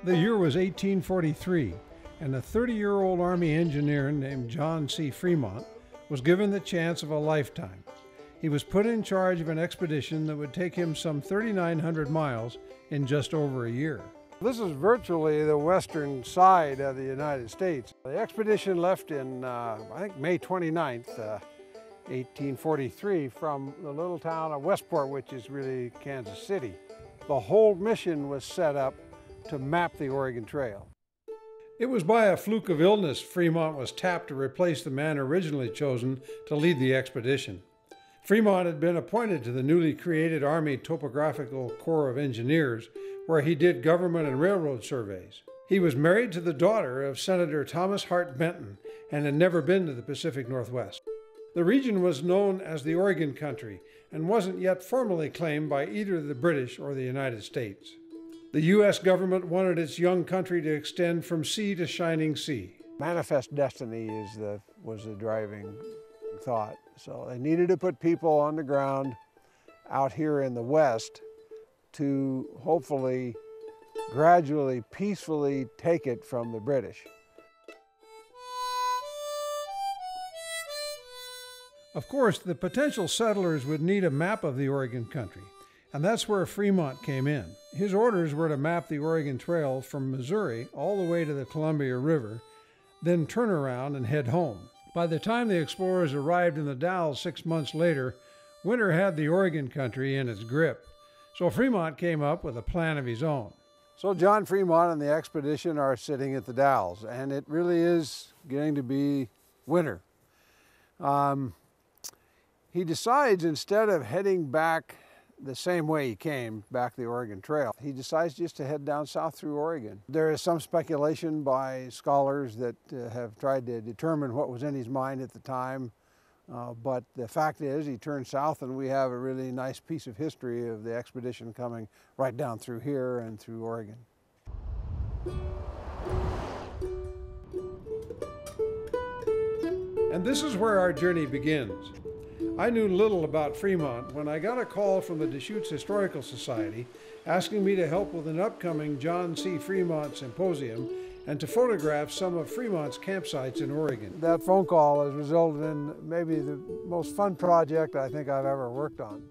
The year was 1843, and a 30-year-old Army engineer named John C. Fremont was given the chance of a lifetime. He was put in charge of an expedition that would take him some 3,900 miles in just over a year. This is virtually the western side of the United States. The expedition left in, I think, May 29th, 1843, from the little town of Westport, which is really Kansas City. The whole mission was set up to map the Oregon Trail. It was by a fluke of illness Fremont was tapped to replace the man originally chosen to lead the expedition. Fremont had been appointed to the newly created Army Topographical Corps of Engineers, where he did government and railroad surveys. He was married to the daughter of Senator Thomas Hart Benton and had never been to the Pacific Northwest. The region was known as the Oregon Country and wasn't yet formally claimed by either the British or the United States. The U.S. government wanted its young country to extend from sea to shining sea. Manifest destiny was the driving thought. So they needed to put people on the ground out here in the West to hopefully gradually, peacefully take it from the British. Of course, the potential settlers would need a map of the Oregon Country, and that's where Fremont came in. His orders were to map the Oregon Trail from Missouri all the way to the Columbia River, then turn around and head home. By the time the explorers arrived in the Dalles 6 months later, winter had the Oregon Country in its grip, so Fremont came up with a plan of his own. So John Fremont and the expedition are sitting at the Dalles, and it really is getting to be winter. He decides, instead of heading back the same way he came, back the Oregon Trail, he decides just to head down south through Oregon. There is some speculation by scholars that have tried to determine what was in his mind at the time, but the fact is he turned south, and we have a really nice piece of history of the expedition coming right down through here and through Oregon. And this is where our journey begins. I knew little about Fremont when I got a call from the Deschutes Historical Society asking me to help with an upcoming John C. Fremont Symposium and to photograph some of Fremont's campsites in Oregon. That phone call has resulted in maybe the most fun project I think I've ever worked on.